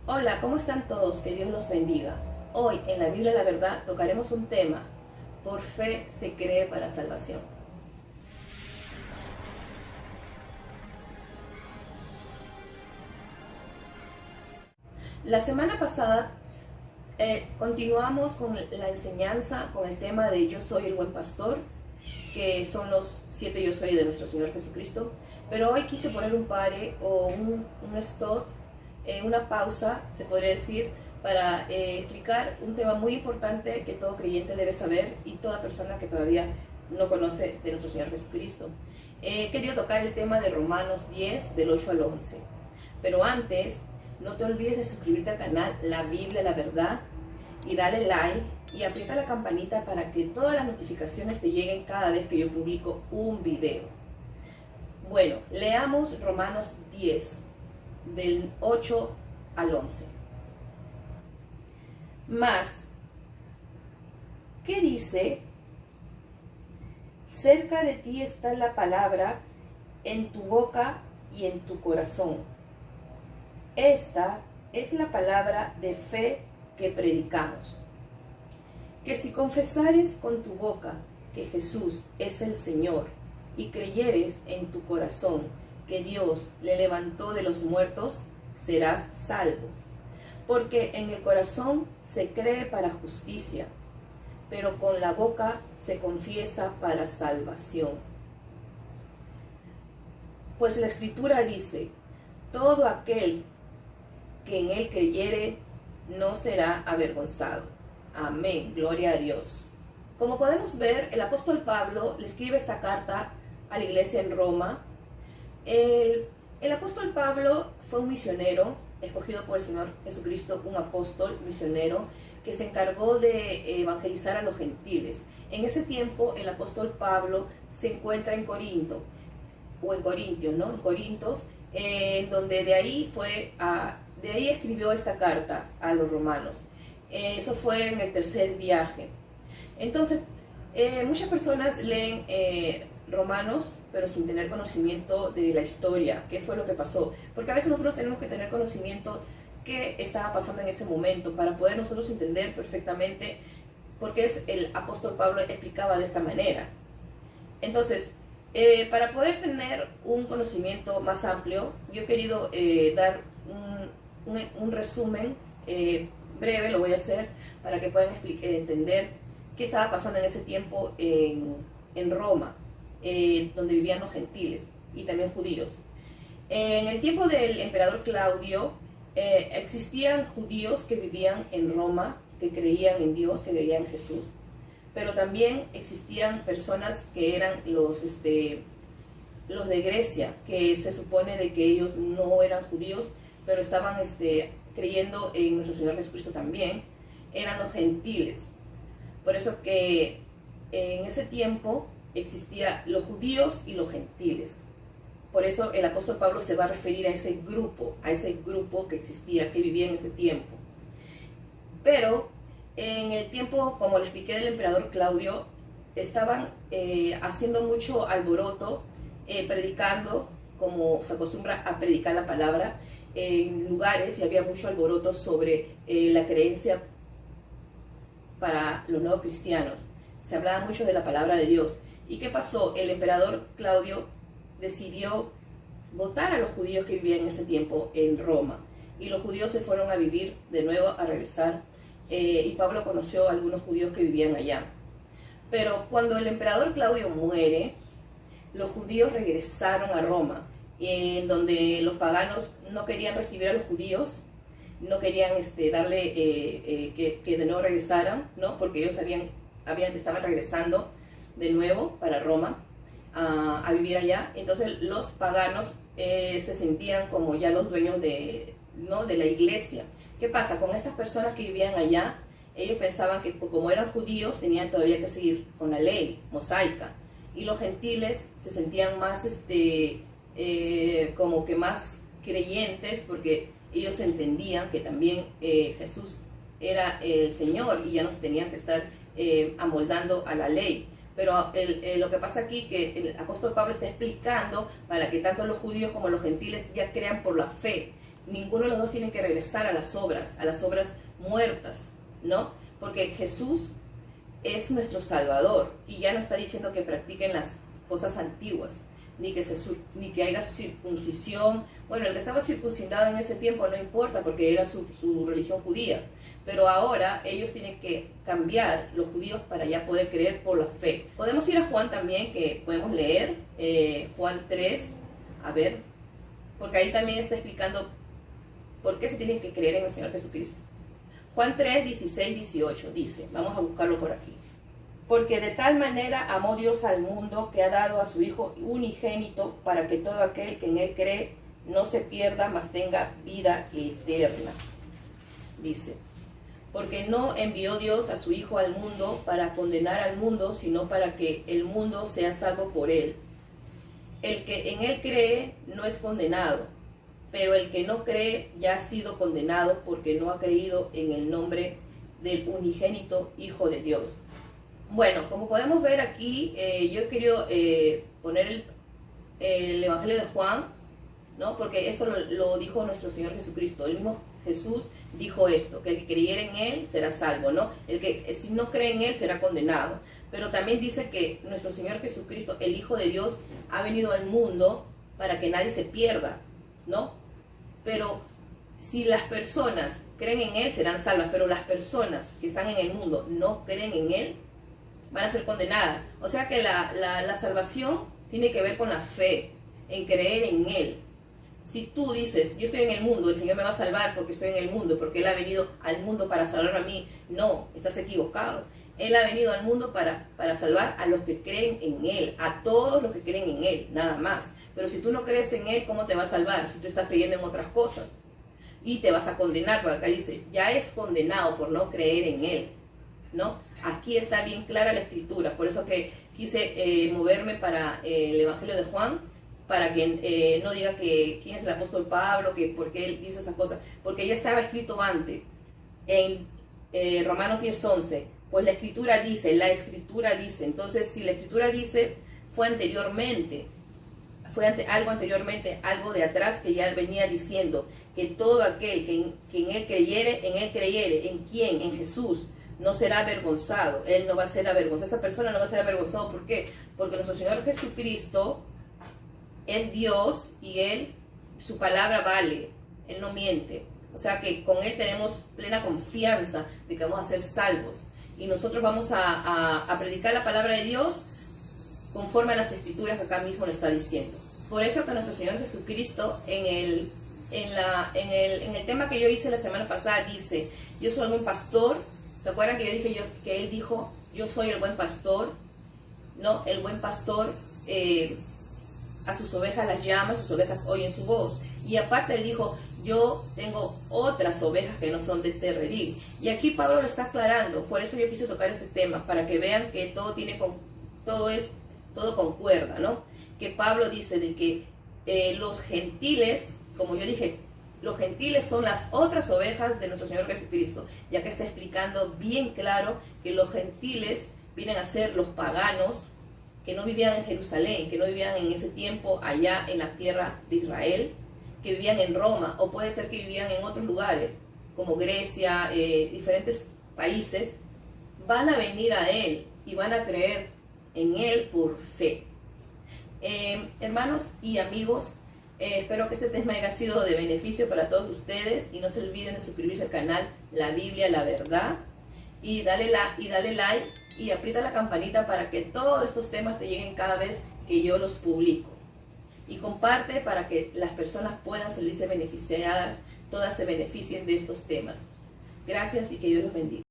Hola, ¿cómo están todos? Que Dios los bendiga. Hoy en la Biblia la Verdad tocaremos un tema: por fe se cree para salvación. La semana pasada continuamos con la enseñanza, con el tema de Yo soy el buen pastor, que son los 7 yo soy de nuestro Señor Jesucristo. Pero hoy quise poner un pare o un stop, una pausa, se podría decir, para explicar un tema muy importante que todo creyente debe saber y toda persona que todavía no conoce de nuestro Señor Jesucristo. He querido tocar el tema de Romanos 10, del 8 al 11. Pero antes, no te olvides de suscribirte al canal La Biblia, la Verdad, y dale like y aprieta la campanita para que todas las notificaciones te lleguen cada vez que yo publico un video. Bueno, leamos Romanos 10, del 8 al 11. Más, ¿qué dice? Cerca de ti está la palabra, en tu boca y en tu corazón. Esta es la palabra de fe que predicamos. Que si confesares con tu boca que Jesús es el Señor y creyeres en tu corazón que Dios le levantó de los muertos, serás salvo. Porque en el corazón se cree para justicia, pero con la boca se confiesa para salvación. Pues la Escritura dice: todo aquel que en él creyere no será avergonzado. Amén, gloria a Dios. Como podemos ver, el apóstol Pablo le escribe esta carta a la iglesia en Roma. El apóstol Pablo fue un misionero escogido por el Señor Jesucristo, un apóstol misionero que se encargó de evangelizar a los gentiles. En ese tiempo el apóstol Pablo se encuentra en Corinto, o en Corintios, ¿no? En Corintos, donde de ahí escribió esta carta a los romanos. Eso fue en el tercer viaje. Entonces, muchas personas leen Romanos, pero sin tener conocimiento de la historia, qué fue lo que pasó. Porque a veces nosotros tenemos que tener conocimiento qué estaba pasando en ese momento para poder nosotros entender perfectamente por qué el apóstol Pablo explicaba de esta manera. Entonces, para poder tener un conocimiento más amplio, yo he querido dar un resumen breve, lo voy a hacer para que puedan entender qué estaba pasando en ese tiempo en Roma, donde vivían los gentiles y también judíos. En el tiempo del emperador Claudio, existían judíos que vivían en Roma, que creían en Dios, que creían en Jesús, pero también existían personas que eran los de Grecia, que se supone de que ellos no eran judíos, pero estaban creyendo en nuestro Señor Jesucristo también, eran los gentiles. Por eso que en ese tiempo existían los judíos y los gentiles. Por eso el apóstol Pablo se va a referir a ese grupo que existía, que vivía en ese tiempo. Pero en el tiempo, como le expliqué, del emperador Claudio, estaban haciendo mucho alboroto, predicando, como se acostumbra a predicar la palabra, en lugares, y había mucho alboroto sobre la creencia para los nuevos cristianos. Se hablaba mucho de la palabra de Dios. ¿Y qué pasó? El emperador Claudio decidió votar a los judíos que vivían en ese tiempo en Roma. Y los judíos se fueron a vivir de nuevo, a regresar. Y Pablo conoció a algunos judíos que vivían allá. Pero cuando el emperador Claudio muere, los judíos regresaron a Roma, en donde los paganos no querían recibir a los judíos, no querían darle que de nuevo regresaran, ¿no? Porque ellos estaban regresando de nuevo para Roma a vivir allá. Entonces los paganos se sentían como ya los dueños de la iglesia. ¿Qué pasa? Con estas personas que vivían allá, ellos pensaban que como eran judíos tenían todavía que seguir con la ley mosaica, y los gentiles se sentían más como que más creyentes, porque ellos entendían que también Jesús era el Señor y ya no se tenían que estar amoldando a la ley. Pero lo que pasa aquí, que el apóstol Pablo está explicando para que tanto los judíos como los gentiles ya crean por la fe, ninguno de los dos tiene que regresar a las obras muertas, ¿no? Porque Jesús es nuestro Salvador y ya no está diciendo que practiquen las cosas antiguas, ni que haya circuncisión. Bueno, el que estaba circuncidado en ese tiempo no importa porque era su religión judía, pero ahora ellos tienen que cambiar, los judíos, para ya poder creer por la fe. Podemos ir a Juan también, que podemos leer Juan 3, a ver, porque ahí también está explicando por qué se tienen que creer en el Señor Jesucristo. Juan 3, 16, 18 dice, vamos a buscarlo por aquí. Porque de tal manera amó Dios al mundo que ha dado a su Hijo unigénito para que todo aquel que en Él cree no se pierda, mas tenga vida eterna. Dice, porque no envió Dios a su Hijo al mundo para condenar al mundo, sino para que el mundo sea salvo por Él. El que en Él cree no es condenado, pero el que no cree ya ha sido condenado porque no ha creído en el nombre del unigénito Hijo de Dios. Bueno, como podemos ver aquí, yo he querido poner el Evangelio de Juan, ¿no? Porque esto lo dijo nuestro Señor Jesucristo. El mismo Jesús dijo esto, que el que creyera en Él será salvo, ¿no? El que si no cree en Él será condenado. Pero también dice que nuestro Señor Jesucristo, el Hijo de Dios, ha venido al mundo para que nadie se pierda, ¿no? Pero si las personas creen en Él, serán salvas, pero las personas que están en el mundo no creen en Él, van a ser condenadas. O sea que la salvación tiene que ver con la fe, en creer en Él. Si tú dices, yo estoy en el mundo, el Señor me va a salvar porque estoy en el mundo, porque Él ha venido al mundo para salvarme a mí, no, estás equivocado. Él ha venido al mundo para salvar a los que creen en Él, a todos los que creen en Él, nada más. Pero si tú no crees en Él, ¿cómo te va a salvar? Si tú estás creyendo en otras cosas. Y te vas a condenar, porque acá dice, ya es condenado por no creer en Él, ¿no? Aquí está bien clara la escritura, por eso que quise moverme para el Evangelio de Juan, para que no diga que quién es el apóstol Pablo, que por qué él dice esas cosas, porque ya estaba escrito antes, en Romanos 10:11, pues la escritura dice, entonces si la escritura dice, fue anteriormente, algo anteriormente, algo de atrás que ya venía diciendo, que todo aquel que en Él creyere, ¿en quién? En Jesús, no será avergonzado. Él no va a ser avergonzado, esa persona no va a ser avergonzado. ¿Por qué? Porque nuestro Señor Jesucristo es Dios y su palabra vale, Él no miente. O sea que con Él tenemos plena confianza de que vamos a ser salvos. Y nosotros vamos a predicar la palabra de Dios conforme a las escrituras que acá mismo lo está diciendo. Por eso que nuestro Señor Jesucristo en el tema que yo hice la semana pasada dice, yo soy el buen pastor. ¿Se acuerdan que yo dije que Él dijo, yo soy el buen pastor? ¿No? El buen pastor a sus ovejas las llama, sus ovejas oyen su voz. Y aparte Él dijo, yo tengo otras ovejas que no son de este redil. Y aquí Pablo lo está aclarando, por eso yo quise tocar este tema, para que vean que todo concuerda, ¿no? Que Pablo dice de que los gentiles, como yo dije, los gentiles son las otras ovejas de nuestro Señor Jesucristo, ya que está explicando bien claro que los gentiles vienen a ser los paganos que no vivían en Jerusalén, que no vivían en ese tiempo allá en la tierra de Israel, que vivían en Roma, o puede ser que vivían en otros lugares, como Grecia, diferentes países, van a venir a Él y van a creer en Él por fe. Hermanos y amigos, espero que este tema haya sido de beneficio para todos ustedes y no se olviden de suscribirse al canal La Biblia, la Verdad, y dale like y aprieta la campanita para que todos estos temas te lleguen cada vez que yo los publico. Y comparte para que las personas puedan salirse beneficiadas, todas se beneficien de estos temas. Gracias y que Dios los bendiga.